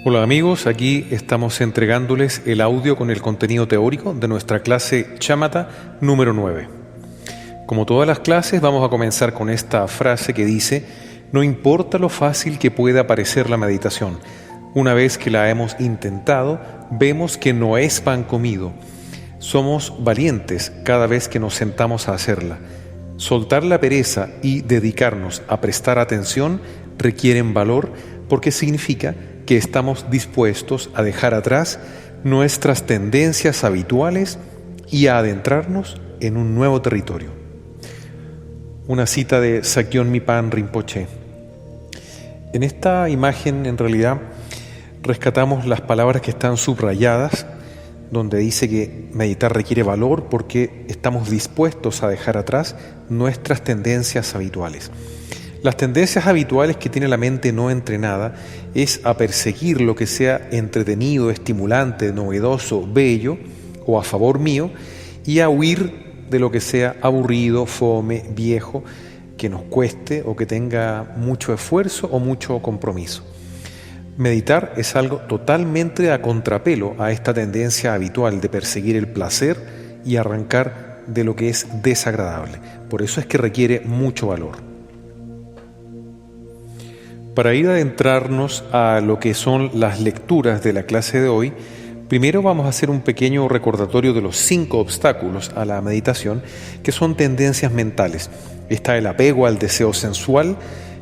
Hola amigos, aquí estamos entregándoles el audio con el contenido teórico de nuestra clase Shamatha número 9. Como todas las clases, vamos a comenzar con esta frase que dice: no importa lo fácil que pueda parecer la meditación, una vez que la hemos intentado, vemos que no es pan comido. Somos valientes cada vez que nos sentamos a hacerla. Soltar la pereza y dedicarnos a prestar atención requieren valor porque significa que estamos dispuestos a dejar atrás nuestras tendencias habituales y a adentrarnos en un nuevo territorio. Una cita de Sakyong Mipan Rinpoche. En esta imagen, en realidad, rescatamos las palabras que están subrayadas, donde dice que meditar requiere valor porque estamos dispuestos a dejar atrás nuestras tendencias habituales. Las tendencias habituales que tiene la mente no entrenada es a perseguir lo que sea entretenido, estimulante, novedoso, bello o a favor mío, y a huir de lo que sea aburrido, fome, viejo, que nos cueste o que tenga mucho esfuerzo o mucho compromiso. Meditar es algo totalmente a contrapelo a esta tendencia habitual de perseguir el placer y arrancar de lo que es desagradable. Por eso es que requiere mucho valor. Para ir a adentrarnos a lo que son las lecturas de la clase de hoy, primero vamos a hacer un pequeño recordatorio de los 5 obstáculos a la meditación, que son tendencias mentales. Está el apego al deseo sensual,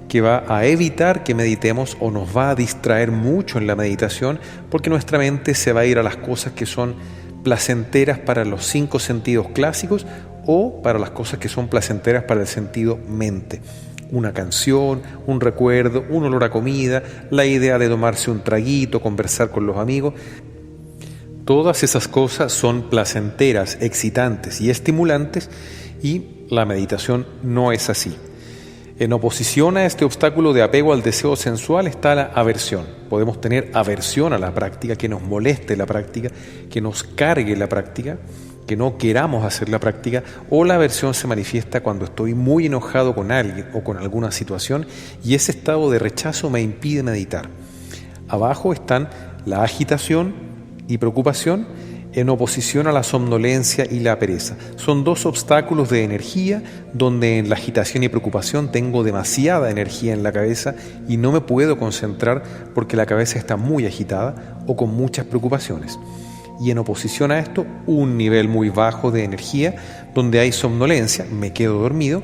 que va a evitar que meditemos o nos va a distraer mucho en la meditación, porque nuestra mente se va a ir a las cosas que son placenteras para los 5 sentidos clásicos o para las cosas que son placenteras para el sentido mente. Una canción, un recuerdo, un olor a comida, la idea de tomarse un traguito, conversar con los amigos. Todas esas cosas son placenteras, excitantes y estimulantes, y la meditación no es así. En oposición a este obstáculo de apego al deseo sensual está la aversión. Podemos tener aversión a la práctica, que nos moleste la práctica, que nos cargue la práctica, que no queramos hacer la práctica, o la aversión se manifiesta cuando estoy muy enojado con alguien o con alguna situación y ese estado de rechazo me impide meditar. Abajo están la agitación y preocupación en oposición a la somnolencia y la pereza. Son 2 obstáculos de energía donde en la agitación y preocupación tengo demasiada energía en la cabeza y no me puedo concentrar porque la cabeza está muy agitada o con muchas preocupaciones. Y en oposición a esto, un nivel muy bajo de energía donde hay somnolencia, me quedo dormido,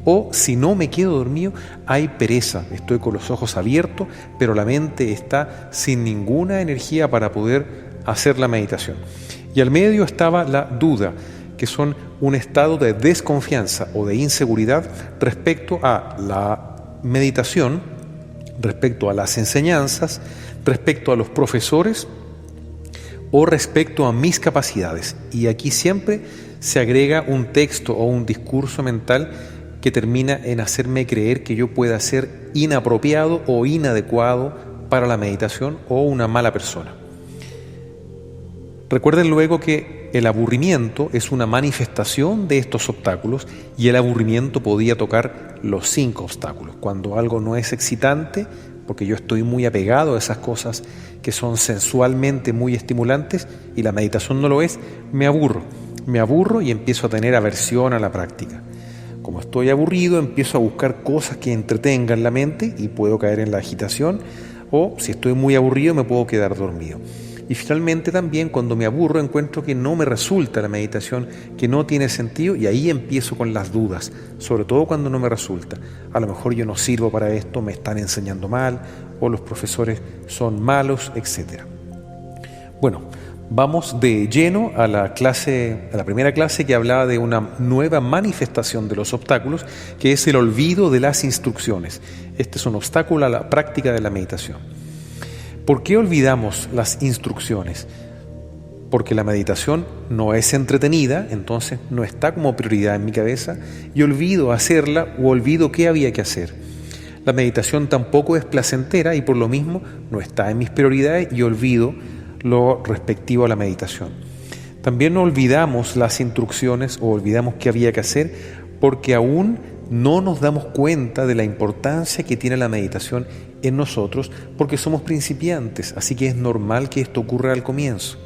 o si no me quedo dormido, hay pereza, estoy con los ojos abiertos, pero la mente está sin ninguna energía para poder hacer la meditación. Y al medio estaba la duda, que son un estado de desconfianza o de inseguridad respecto a la meditación, respecto a las enseñanzas, respecto a los profesores o respecto a mis capacidades. Y aquí siempre se agrega un texto o un discurso mental que termina en hacerme creer que yo pueda ser inapropiado o inadecuado para la meditación o una mala persona. Recuerden luego que el aburrimiento es una manifestación de estos obstáculos y el aburrimiento podía tocar los 5 obstáculos. Cuando algo no es excitante, porque yo estoy muy apegado a esas cosas que son sensualmente muy estimulantes y la meditación no lo es, me aburro y empiezo a tener aversión a la práctica. Como estoy aburrido, empiezo a buscar cosas que entretengan la mente y puedo caer en la agitación, o si estoy muy aburrido me puedo quedar dormido. Y finalmente también cuando me aburro encuentro que no me resulta la meditación, que no tiene sentido, y ahí empiezo con las dudas, sobre todo cuando no me resulta. A lo mejor yo no sirvo para esto, me están enseñando mal, o los profesores son malos, etc. Bueno, vamos de lleno a la primera clase, que hablaba de una nueva manifestación de los obstáculos, que es el olvido de las instrucciones. Este es un obstáculo a la práctica de la meditación. ¿Por qué olvidamos las instrucciones? Porque la meditación no es entretenida, entonces no está como prioridad en mi cabeza y olvido hacerla o olvido qué había que hacer. La meditación tampoco es placentera y por lo mismo no está en mis prioridades y olvido lo respectivo a la meditación. También no olvidamos las instrucciones o olvidamos qué había que hacer porque aún no nos damos cuenta de la importancia que tiene la meditación en nosotros porque somos principiantes, así que es normal que esto ocurra al comienzo.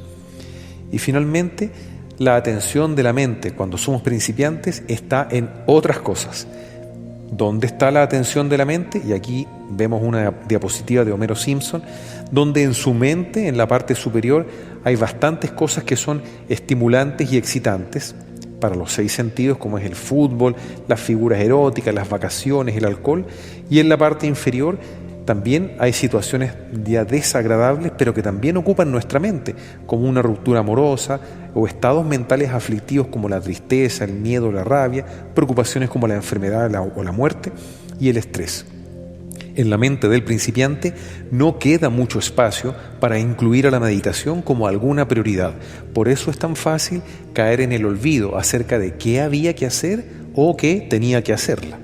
Y finalmente, la atención de la mente cuando somos principiantes está en otras cosas. ¿Dónde está la atención de la mente? Y aquí vemos una diapositiva de Homero Simpson, donde en su mente, en la parte superior, hay bastantes cosas que son estimulantes y excitantes para los 6 sentidos, como es el fútbol, las figuras eróticas, las vacaciones, el alcohol. Y en la parte inferior también hay situaciones ya desagradables, pero que también ocupan nuestra mente, como una ruptura amorosa o estados mentales aflictivos como la tristeza, el miedo, la rabia, preocupaciones como la enfermedad o la muerte y el estrés. En la mente del principiante no queda mucho espacio para incluir a la meditación como alguna prioridad. Por eso es tan fácil caer en el olvido acerca de qué había que hacer o qué tenía que hacerla.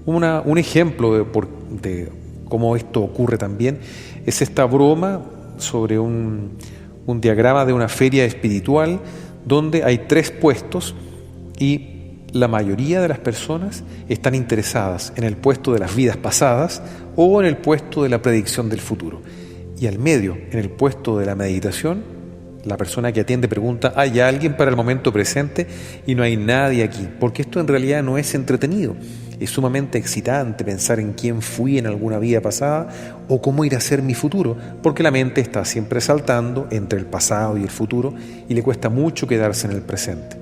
Un ejemplo de cómo esto ocurre también es esta broma sobre un diagrama de una feria espiritual donde hay 3 puestos y la mayoría de las personas están interesadas en el puesto de las vidas pasadas o en el puesto de la predicción del futuro. Y al medio, en el puesto de la meditación, la persona que atiende pregunta: ¿hay alguien para el momento presente? Y no hay nadie aquí, porque esto en realidad no es entretenido. Es sumamente excitante pensar en quién fui en alguna vida pasada o cómo irá a ser mi futuro, porque la mente está siempre saltando entre el pasado y el futuro y le cuesta mucho quedarse en el presente.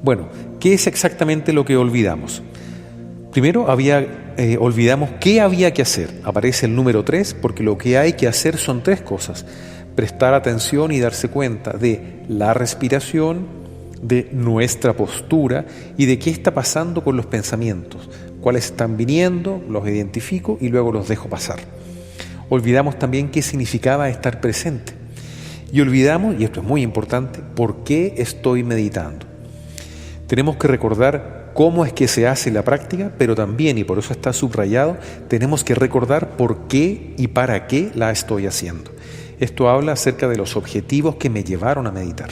Bueno, ¿qué es exactamente lo que olvidamos? Primero olvidamos qué había que hacer. Aparece el número 3 porque lo que hay que hacer son 3 cosas. Prestar atención y darse cuenta de la respiración, de nuestra postura y de qué está pasando con los pensamientos. Cuáles están viniendo, los identifico y luego los dejo pasar. Olvidamos también qué significaba estar presente. Y olvidamos, y esto es muy importante, por qué estoy meditando. Tenemos que recordar cómo es que se hace la práctica, pero también, y por eso está subrayado, tenemos que recordar por qué y para qué la estoy haciendo. Esto habla acerca de los objetivos que me llevaron a meditar.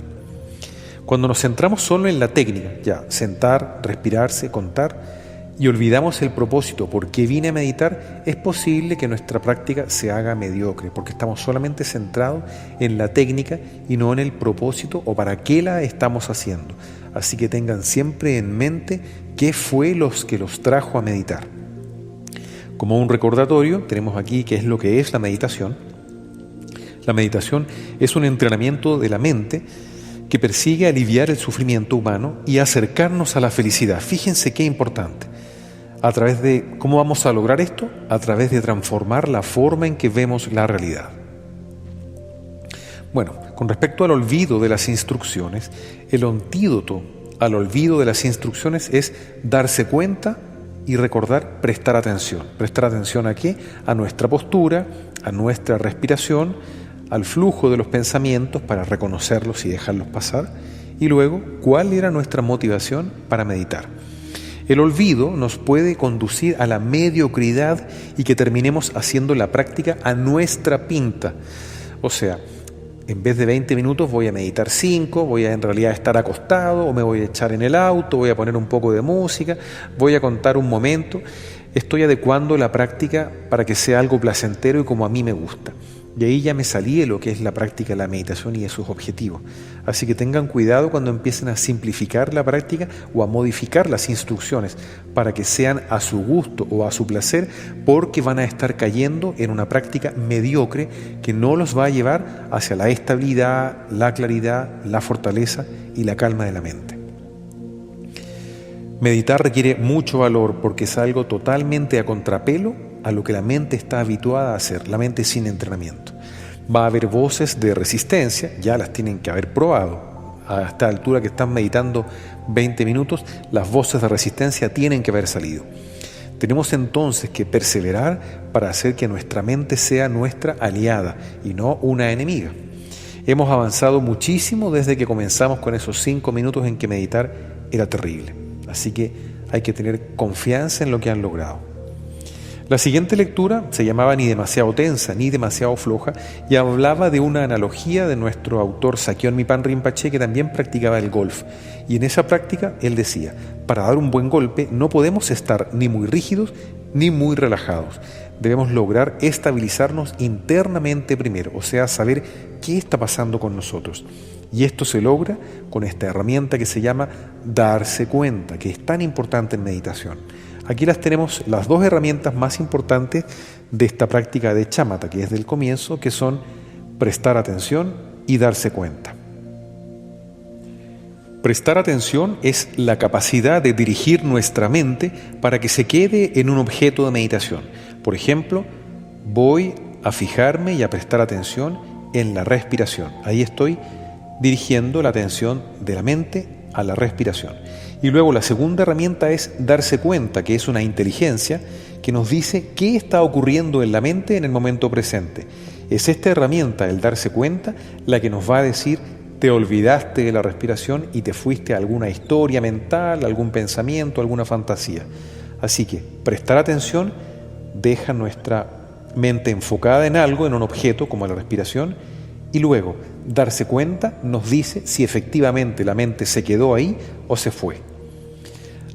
Cuando nos centramos solo en la técnica, ya, sentar, respirarse, contar, y olvidamos el propósito, por qué vine a meditar, es posible que nuestra práctica se haga mediocre, porque estamos solamente centrados en la técnica y no en el propósito o para qué la estamos haciendo. Así que tengan siempre en mente qué fue los que los trajo a meditar. Como un recordatorio, tenemos aquí qué es lo que es la meditación. La meditación es un entrenamiento de la mente que persigue aliviar el sufrimiento humano y acercarnos a la felicidad. Fíjense qué importante. ¿A través de cómo vamos a lograr esto? A través de transformar la forma en que vemos la realidad. Bueno, con respecto al olvido de las instrucciones, el antídoto al olvido de las instrucciones es darse cuenta y recordar prestar atención. ¿Prestar atención a qué? A nuestra postura, a nuestra respiración, al flujo de los pensamientos para reconocerlos y dejarlos pasar, y luego, ¿cuál era nuestra motivación para meditar? El olvido nos puede conducir a la mediocridad y que terminemos haciendo la práctica a nuestra pinta. O sea, en vez de 20 minutos voy a meditar 5, voy a en realidad estar acostado o me voy a echar en el auto, voy a poner un poco de música, voy a contar un momento. Estoy adecuando la práctica para que sea algo placentero y como a mí me gusta. Y ahí ya me salí de lo que es la práctica de la meditación y de sus objetivos. Así que tengan cuidado cuando empiecen a simplificar la práctica o a modificar las instrucciones para que sean a su gusto o a su placer, porque van a estar cayendo en una práctica mediocre que no los va a llevar hacia la estabilidad, la claridad, la fortaleza y la calma de la mente. Meditar requiere mucho valor porque es algo totalmente a contrapelo a lo que la mente está habituada a hacer, la mente sin entrenamiento. Va a haber voces de resistencia, ya las tienen que haber probado. A esta altura que están meditando 20 minutos, las voces de resistencia tienen que haber salido. Tenemos entonces que perseverar para hacer que nuestra mente sea nuestra aliada y no una enemiga. Hemos avanzado muchísimo desde que comenzamos con esos 5 minutos en que meditar era terrible. Así que hay que tener confianza en lo que han logrado. La siguiente lectura se llamaba Ni demasiado tensa, ni demasiado floja, y hablaba de una analogía de nuestro autor Sakyong Mipan Rinpoche, que también practicaba el golf. Y en esa práctica él decía: para dar un buen golpe no podemos estar ni muy rígidos ni muy relajados. Debemos lograr estabilizarnos internamente primero, o sea, saber qué está pasando con nosotros. Y esto se logra con esta herramienta que se llama darse cuenta, que es tan importante en meditación. Aquí las tenemos las dos herramientas más importantes de esta práctica de chámatha, que es del comienzo, que son prestar atención y darse cuenta. Prestar atención es la capacidad de dirigir nuestra mente para que se quede en un objeto de meditación. Por ejemplo, voy a fijarme y a prestar atención en la respiración. Ahí estoy dirigiendo la atención de la mente a la respiración. Y luego la segunda herramienta es darse cuenta, que es una inteligencia que nos dice qué está ocurriendo en la mente en el momento presente. Es esta herramienta, el darse cuenta, la que nos va a decir: te olvidaste de la respiración y te fuiste a alguna historia mental, algún pensamiento, alguna fantasía. Así que prestar atención deja nuestra mente enfocada en algo, en un objeto como la respiración, y luego darse cuenta nos dice si efectivamente la mente se quedó ahí o se fue.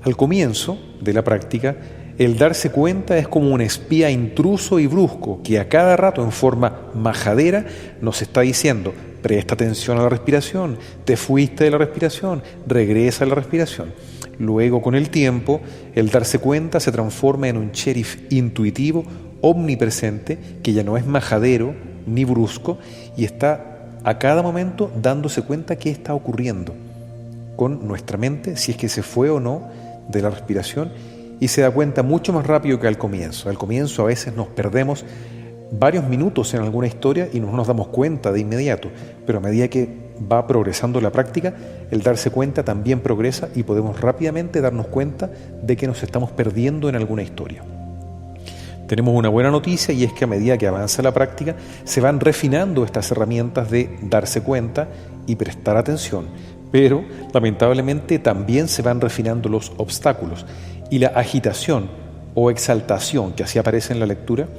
Al comienzo de la práctica, el darse cuenta es como un espía intruso y brusco que a cada rato en forma majadera nos está diciendo: presta atención a la respiración, te fuiste de la respiración, regresa a la respiración. Luego, con el tiempo, el darse cuenta se transforma en un sheriff intuitivo, omnipresente, que ya no es majadero ni brusco y está a cada momento dándose cuenta qué está ocurriendo con nuestra mente, si es que se fue o no de la respiración, y se da cuenta mucho más rápido que al comienzo. Al comienzo a veces nos perdemos varios minutos en alguna historia y no nos damos cuenta de inmediato, pero a medida que va progresando la práctica, el darse cuenta también progresa y podemos rápidamente darnos cuenta de que nos estamos perdiendo en alguna historia. Tenemos una buena noticia, y es que a medida que avanza la práctica se van refinando estas herramientas de darse cuenta y prestar atención, pero lamentablemente también se van refinando los obstáculos, y la agitación o exaltación que así aparece en la lectura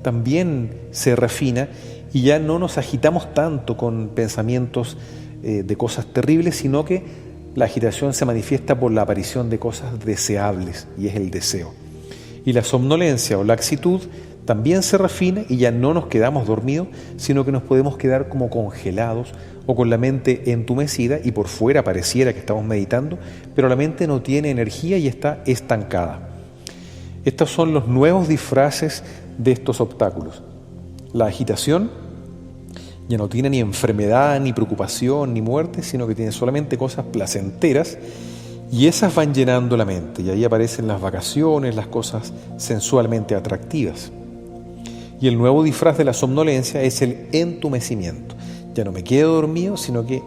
también se refina, y ya no nos agitamos tanto con pensamientos de cosas terribles, sino que la agitación se manifiesta por la aparición de cosas deseables, y es el deseo. Y la somnolencia o laxitud también se refina, y ya no nos quedamos dormidos, sino que nos podemos quedar como congelados o con la mente entumecida, y por fuera pareciera que estamos meditando, pero la mente no tiene energía y está estancada. Estos son los nuevos disfraces de estos obstáculos. La agitación ya no tiene ni enfermedad, ni preocupación, ni muerte, sino que tiene solamente cosas placenteras, y esas van llenando la mente, y ahí aparecen las vacaciones, las cosas sensualmente atractivas. Y el nuevo disfraz de la somnolencia es el entumecimiento. Ya no me quedo dormido, sino que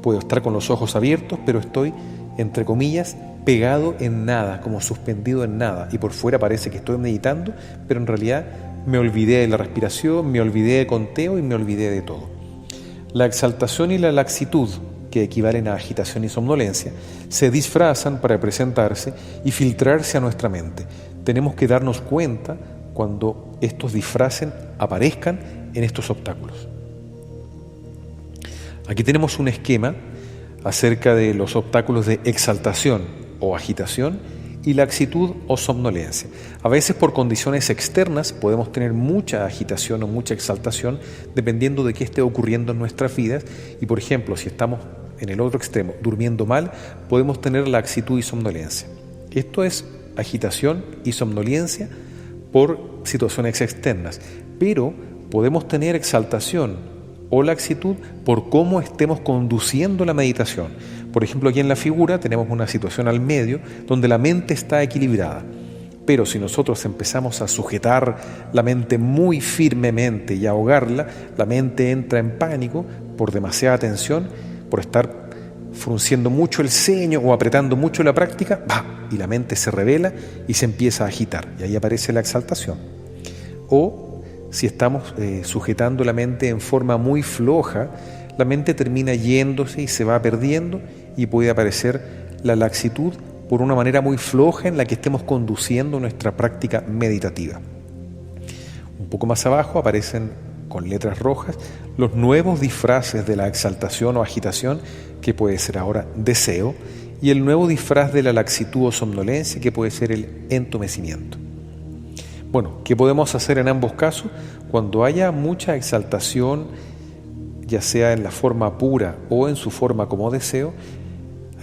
puedo estar con los ojos abiertos, pero estoy, entre comillas, pegado en nada, como suspendido en nada, y por fuera parece que estoy meditando, pero en realidad me olvidé de la respiración, me olvidé de conteo y me olvidé de todo. La exaltación y la laxitud, que equivalen a agitación y somnolencia, se disfrazan para presentarse y filtrarse a nuestra mente. Tenemos que darnos cuenta cuando estos disfraces aparezcan en estos obstáculos. Aquí tenemos un esquema acerca de los obstáculos de exaltación o agitación y laxitud o somnolencia. A veces por condiciones externas podemos tener mucha agitación o mucha exaltación dependiendo de qué esté ocurriendo en nuestras vidas, y por ejemplo, si estamos en el otro extremo, durmiendo mal, podemos tener laxitud y somnolencia. Esto es agitación y somnolencia por situaciones externas, pero podemos tener exaltación o laxitud por cómo estemos conduciendo la meditación. Por ejemplo, aquí en la figura tenemos una situación al medio donde la mente está equilibrada, pero si nosotros empezamos a sujetar la mente muy firmemente y a ahogarla, la mente entra en pánico por demasiada tensión, por estar frunciendo mucho el ceño o apretando mucho la práctica, y la mente se revela y se empieza a agitar, y ahí aparece la exaltación. O si estamos sujetando la mente en forma muy floja, la mente termina yéndose y se va perdiendo, y puede aparecer la laxitud por una manera muy floja en la que estemos conduciendo nuestra práctica meditativa. Un poco más abajo aparecen con letras rojas los nuevos disfraces de la exaltación o agitación, que puede ser ahora deseo, y el nuevo disfraz de la laxitud o somnolencia, que puede ser el entumecimiento. Bueno, ¿qué podemos hacer en ambos casos? Cuando haya mucha exaltación, ya sea en la forma pura o en su forma como deseo,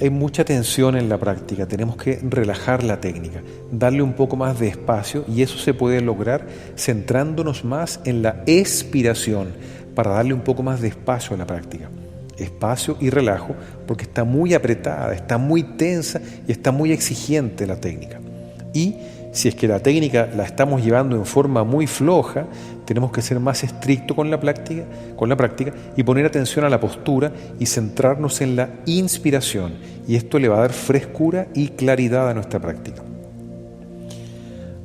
hay mucha tensión en la práctica, tenemos que relajar la técnica, darle un poco más de espacio, y eso se puede lograr centrándonos más en la expiración para darle un poco más de espacio a la práctica. Espacio y relajo, porque está muy apretada, está muy tensa y está muy exigente la técnica. Y si es que la técnica la estamos llevando en forma muy floja, tenemos que ser más estrictos con la práctica y poner atención a la postura y centrarnos en la inspiración. Y esto le va a dar frescura y claridad a nuestra práctica.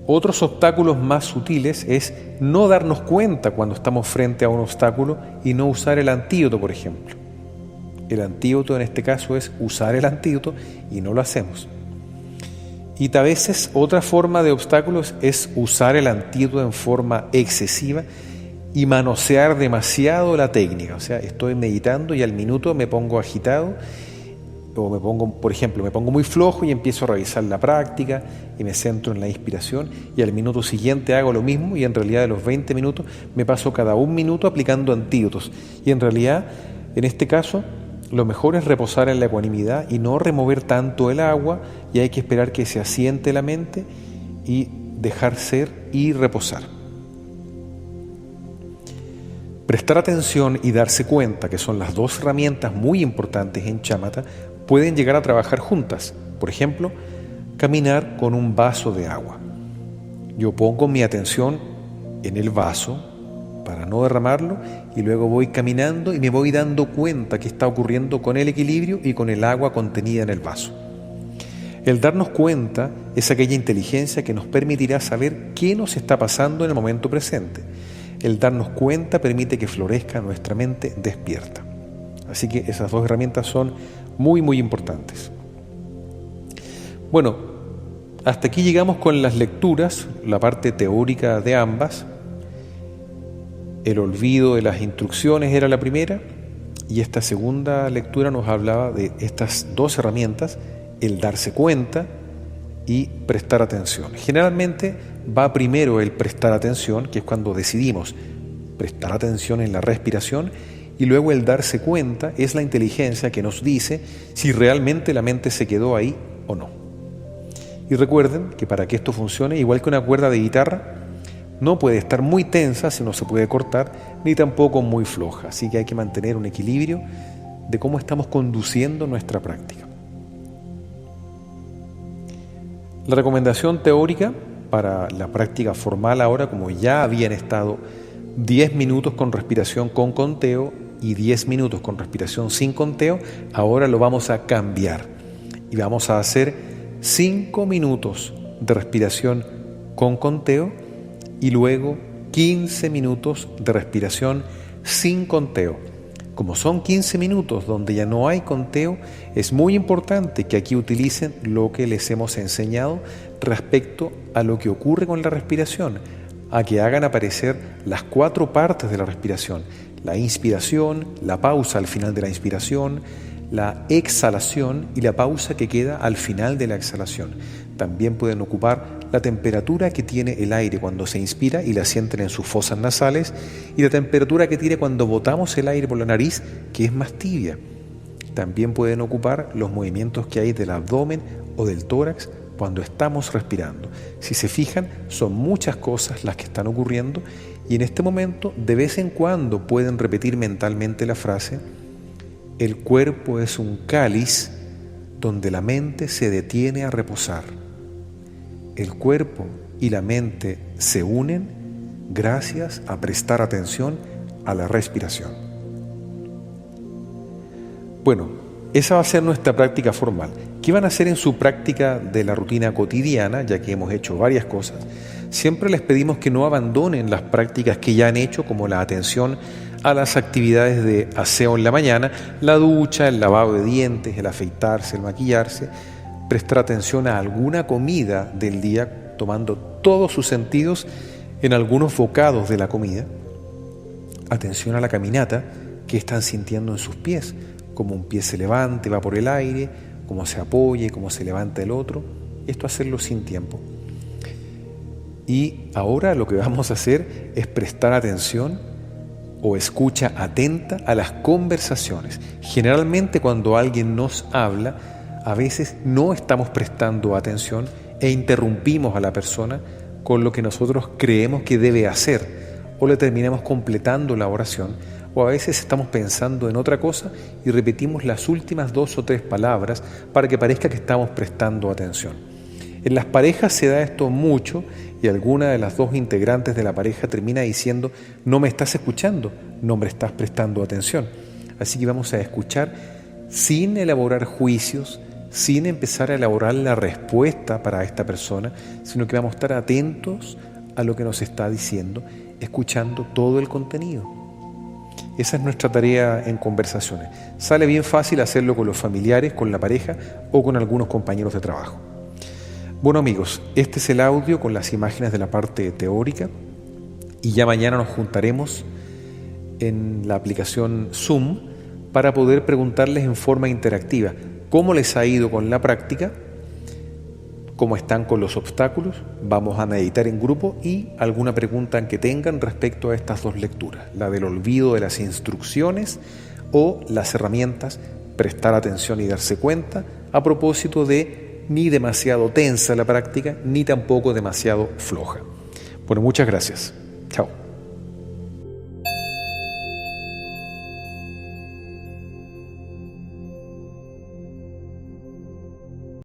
Otros obstáculos más sutiles es no darnos cuenta cuando estamos frente a un obstáculo y no usar el antídoto, por ejemplo. El antídoto en este caso es usar el antídoto y no lo hacemos. Y a veces otra forma de obstáculos es usar el antídoto en forma excesiva y manosear demasiado la técnica. O sea, estoy meditando y al minuto me pongo agitado, o me pongo muy flojo y empiezo a revisar la práctica y me centro en la inspiración, y al minuto siguiente hago lo mismo, y en realidad de los 20 minutos me paso cada un minuto aplicando antídotos. Y en realidad, en este caso, lo mejor es reposar en la ecuanimidad y no remover tanto el agua, y hay que esperar que se asiente la mente y dejar ser y reposar. Prestar atención y darse cuenta, que son las dos herramientas muy importantes en Shamatha, pueden llegar a trabajar juntas. Por ejemplo, caminar con un vaso de agua. Yo pongo mi atención en el vaso para no derramarlo, y luego voy caminando y me voy dando cuenta qué está ocurriendo con el equilibrio y con el agua contenida en el vaso. El darnos cuenta es aquella inteligencia que nos permitirá saber qué nos está pasando en el momento presente. El darnos cuenta permite que florezca nuestra mente despierta. Así que esas dos herramientas son muy, muy importantes. Bueno, hasta aquí llegamos con las lecturas, la parte teórica de ambas. El olvido de las instrucciones era la primera, y esta segunda lectura nos hablaba de estas dos herramientas, el darse cuenta y prestar atención. Generalmente va primero el prestar atención, que es cuando decidimos prestar atención en la respiración, y luego el darse cuenta es la inteligencia que nos dice si realmente la mente se quedó ahí o no. Y recuerden que para que esto funcione, igual que una cuerda de guitarra, no puede estar muy tensa si no se puede cortar, ni tampoco muy floja. Así que hay que mantener un equilibrio de cómo estamos conduciendo nuestra práctica. La recomendación teórica para la práctica formal ahora, como ya habían estado 10 minutos con respiración con conteo y 10 minutos con respiración sin conteo, ahora lo vamos a cambiar y vamos a hacer 5 minutos de respiración con conteo y luego 15 minutos de respiración sin conteo. Como son 15 minutos donde ya no hay conteo, es muy importante que aquí utilicen lo que les hemos enseñado respecto a lo que ocurre con la respiración, a que hagan aparecer las 4 partes de la respiración: la inspiración, la pausa al final de la inspiración, la exhalación y la pausa que queda al final de la exhalación. También pueden ocupar la temperatura que tiene el aire cuando se inspira y la sienten en sus fosas nasales, y la temperatura que tiene cuando botamos el aire por la nariz, que es más tibia. También pueden ocupar los movimientos que hay del abdomen o del tórax cuando estamos respirando. Si se fijan, son muchas cosas las que están ocurriendo, y en este momento de vez en cuando pueden repetir mentalmente la frase: el cuerpo es un cáliz donde la mente se detiene a reposar. El cuerpo y la mente se unen gracias a prestar atención a la respiración. Bueno, esa va a ser nuestra práctica formal. ¿Qué van a hacer en su práctica de la rutina cotidiana? Ya que hemos hecho varias cosas, siempre les pedimos que no abandonen las prácticas que ya han hecho, como la atención a las actividades de aseo en la mañana, la ducha, el lavado de dientes, el afeitarse, el maquillarse, prestar atención a alguna comida del día, tomando todos sus sentidos en algunos bocados de la comida. Atención a la caminata, que están sintiendo en sus pies, cómo un pie se levante, va por el aire, cómo se apoye, cómo se levanta el otro. Esto hacerlo sin tiempo. Y ahora lo que vamos a hacer es prestar atención o escucha atenta a las conversaciones. Generalmente cuando alguien nos habla, a veces no estamos prestando atención e interrumpimos a la persona con lo que nosotros creemos que debe hacer, o le terminamos completando la oración, o a veces estamos pensando en otra cosa y repetimos las últimas 2 o 3 palabras para que parezca que estamos prestando atención. En las parejas se da esto mucho y alguna de las 2 integrantes de la pareja termina diciendo: no me estás escuchando, no me estás prestando atención. Así que vamos a escuchar sin elaborar juicios, sin empezar a elaborar la respuesta para esta persona, sino que vamos a estar atentos a lo que nos está diciendo, escuchando todo el contenido. Esa es nuestra tarea en conversaciones. Sale bien fácil hacerlo con los familiares, con la pareja o con algunos compañeros de trabajo. Bueno amigos, este es el audio con las imágenes de la parte teórica y ya mañana nos juntaremos en la aplicación Zoom para poder preguntarles en forma interactiva cómo les ha ido con la práctica, cómo están con los obstáculos. Vamos a meditar en grupo y alguna pregunta que tengan respecto a estas 2 lecturas, la del olvido de las instrucciones o las herramientas, prestar atención y darse cuenta, a propósito de ni demasiado tensa la práctica, ni tampoco demasiado floja. Bueno, muchas gracias. Chao.